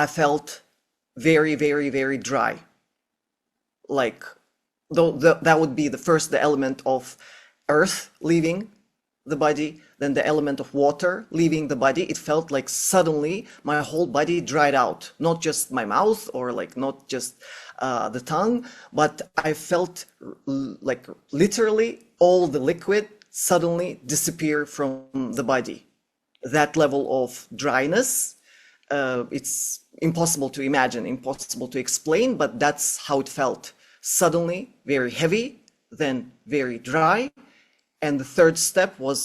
I felt very, very, very dry. Like, though that would be the element of earth leaving the body, then the element of water leaving the body. It felt like suddenly my whole body dried out, not just my mouth or like not just the tongue, but I felt like literally all the liquid suddenly disappear from the body. That level of dryness, it's impossible to imagine, impossible to explain, but that's how it felt. Suddenly very heavy, then very dry. And the third step was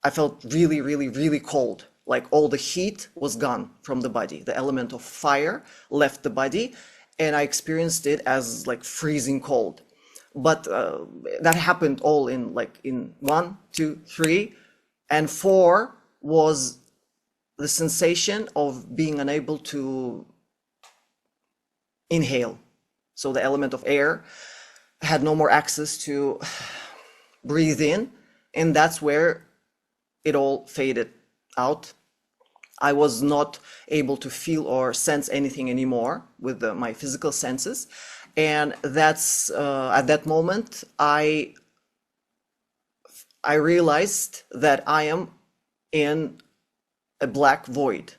I felt really, really, really cold. Like all the heat was gone from the body. The element of fire left the body, and I experienced it as like freezing cold. But that happened all in 1, 2, 3, and 4 was the sensation of being unable to inhale. So the element of air had no more access to breathe in, and that's where it all faded out. I was not able to feel or sense anything anymore with my physical senses, and that's at that moment I realized that I am in a black void.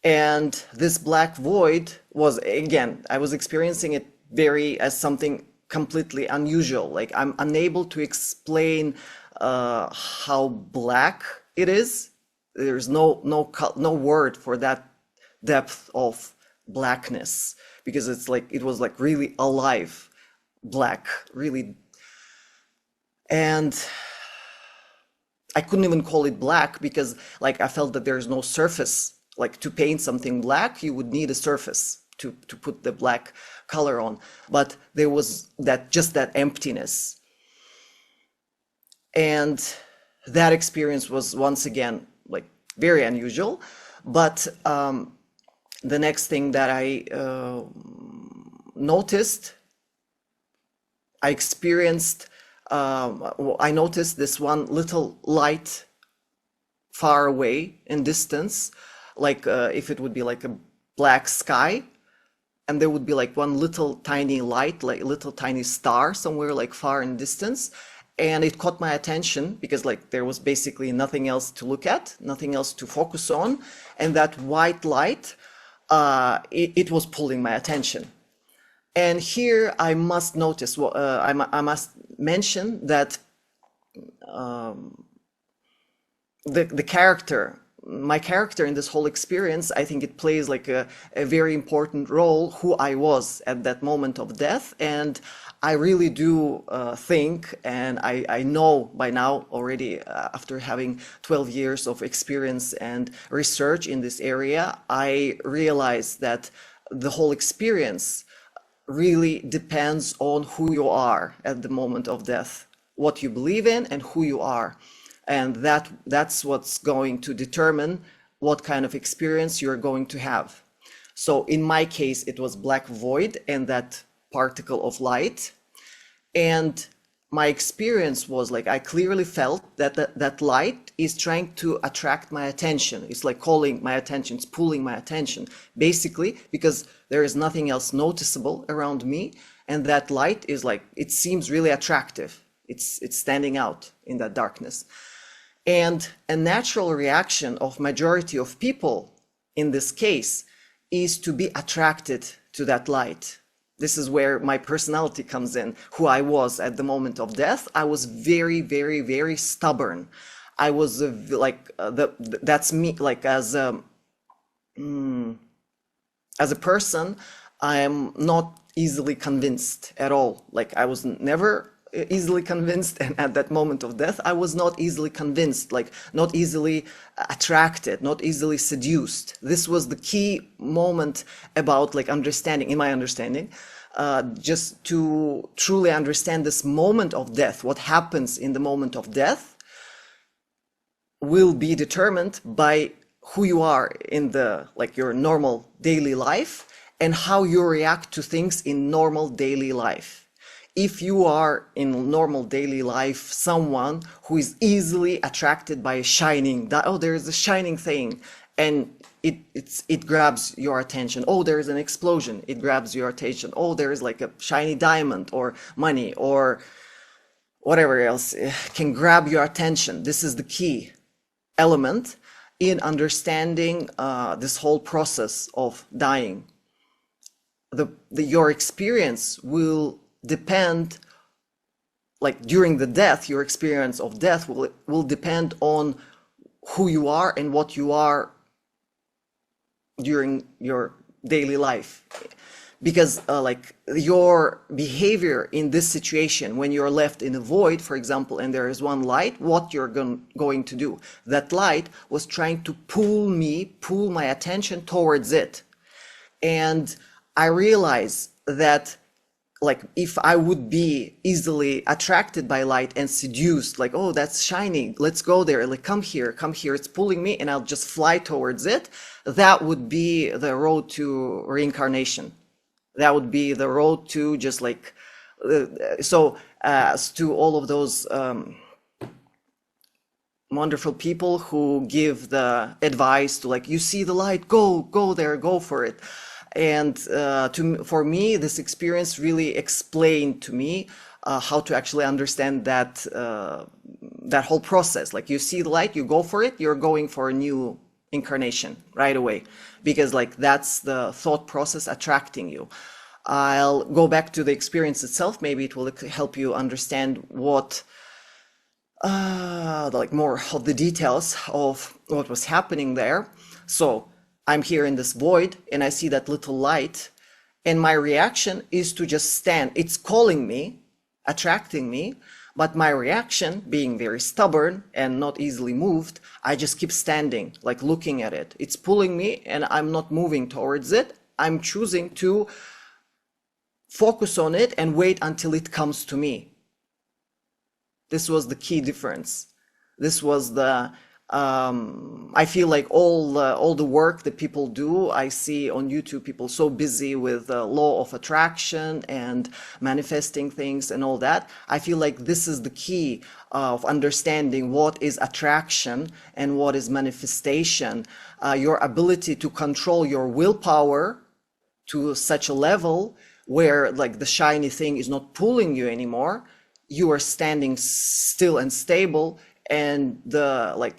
And this black void was, again, I was experiencing it as something completely unusual. Like I'm unable to explain how black it is. There's no word for that depth of blackness, because it's like it was like really alive, black, really. And I couldn't even call it black because like I felt that there's no surface. Like to paint something black, you would need a surface to put the black color on. But there was just that emptiness. And that experience was once again like very unusual. But the next thing that I noticed, I noticed this one little light far away in distance, like if it would be like a black sky, and there would be like one little tiny light, like a little tiny star somewhere like far in distance. And it caught my attention because like there was basically nothing else to look at, nothing else to focus on. And that white light, it was pulling my attention. And here I must notice, I must mention that the character, my character in this whole experience, I think it plays like a very important role, who I was at that moment of death. And I really do think, and I know by now already, after having 12 years of experience and research in this area, I realize that the whole experience really depends on who you are at the moment of death, what you believe in and who you are. And that's what's going to determine what kind of experience you're going to have. So in my case, it was black void and that particle of light. And my experience was like, I clearly felt that that light is trying to attract my attention. It's like calling my attention, it's pulling my attention, basically, because there is nothing else noticeable around me. And that light is like, it seems really attractive. It's standing out in that darkness. And a natural reaction of majority of people in this case is to be attracted to that light. This is where my personality comes in, who I was at the moment of death. I was very, very, very stubborn. I was that's me, like as a person, I am not easily convinced at all. Like I was never easily convinced, and at that moment of death I was not easily convinced, like not easily attracted, not easily seduced. This was the key moment about like understanding, in my understanding, just to truly understand this moment of death. What happens in the moment of death will be determined by who you are in the like your normal daily life and how you react to things in normal daily life. If you are in normal daily life someone who is easily attracted by a shining, oh, there is a shining thing, and it grabs your attention. Oh, there's an explosion. It grabs your attention. Oh, there's like a shiny diamond or money or whatever else can grab your attention. This is the key element in understanding this whole process of dying. Your experience will depend, like during the death, your experience of death will depend on who you are and what you are during your daily life. Because like your behavior in this situation, when you're left in a void, for example, and there is one light, what you're going to do. That light was trying to pull my attention towards it. And I realized that like if I would be easily attracted by light and seduced, like, oh, that's shiny, let's go there, like come here, it's pulling me, and I'll just fly towards it, that would be the road to reincarnation. That would be the road to just like, as to all of those wonderful people who give the advice to like, you see the light, go there, go for it. And for me, this experience really explained to me how to actually understand that that whole process. Like you see the light, you go for it, you're going for a new incarnation right away, because like that's the thought process attracting you. I'll go back to the experience itself. Maybe it will help you understand what like more of the details of what was happening there. So I'm here in this void and I see that little light, and my reaction is to just stand. It's calling me, attracting me, but my reaction, being very stubborn and not easily moved, I just keep standing, like looking at it. It's pulling me and I'm not moving towards it. I'm choosing to focus on it and wait until it comes to me. This was the key difference. This was the I feel like all the work that people do, I see on YouTube people so busy with the law of attraction and manifesting things and all that. I feel like this is the key of understanding what is attraction and what is manifestation. Your ability to control your willpower to such a level where like the shiny thing is not pulling you anymore. You are standing still and stable, and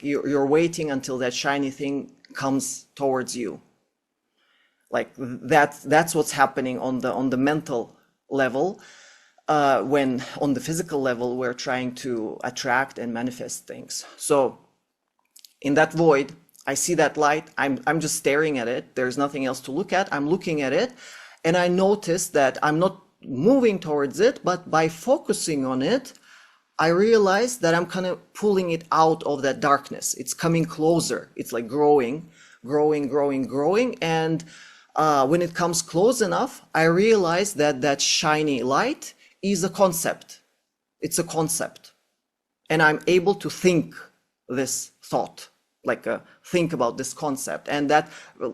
you're waiting until that shiny thing comes towards you. Like that's what's happening on the mental level. When on the physical level we're trying to attract and manifest things. So in that void, I see that light. I'm just staring at it. There's nothing else to look at. I'm looking at it, and I notice that I'm not moving towards it, but by focusing on it, I realize that I'm kind of pulling it out of that darkness. It's coming closer. It's like growing. And when it comes close enough, I realize that that shiny light is a concept. It's a concept. And I'm able to think this thought, think about this concept. And that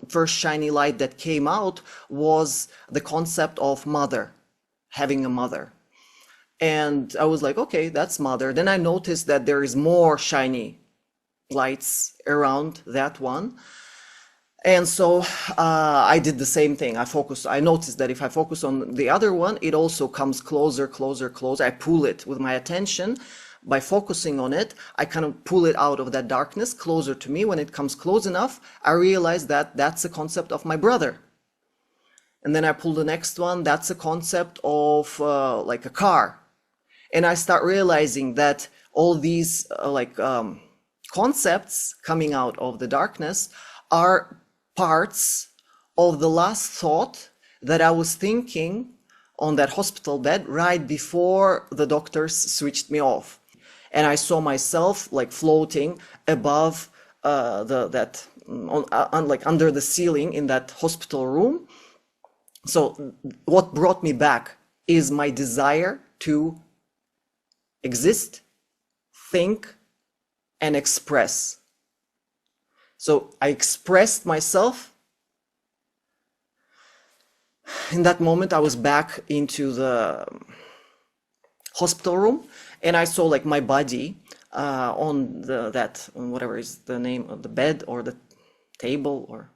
first shiny light that came out was the concept of mother, having a mother. And I was like, okay, that's mother. Then I noticed that there is more shiny lights around that one. And so I did the same thing. I noticed that if I focus on the other one, it also comes closer. I pull it with my attention. By focusing on it, I kind of pull it out of that darkness closer to me. When it comes close enough, I realize that that's the concept of my brother. And then I pull the next one. That's a concept of like a car. And I start realizing that all these concepts coming out of the darkness are parts of the last thought that I was thinking on that hospital bed right before the doctors switched me off. And I saw myself like floating above under the ceiling in that hospital room. So what brought me back is my desire to exist, think, and express. So I expressed myself. In that moment, I was back into the hospital room, and I saw like my body on whatever is the name of the bed or the table or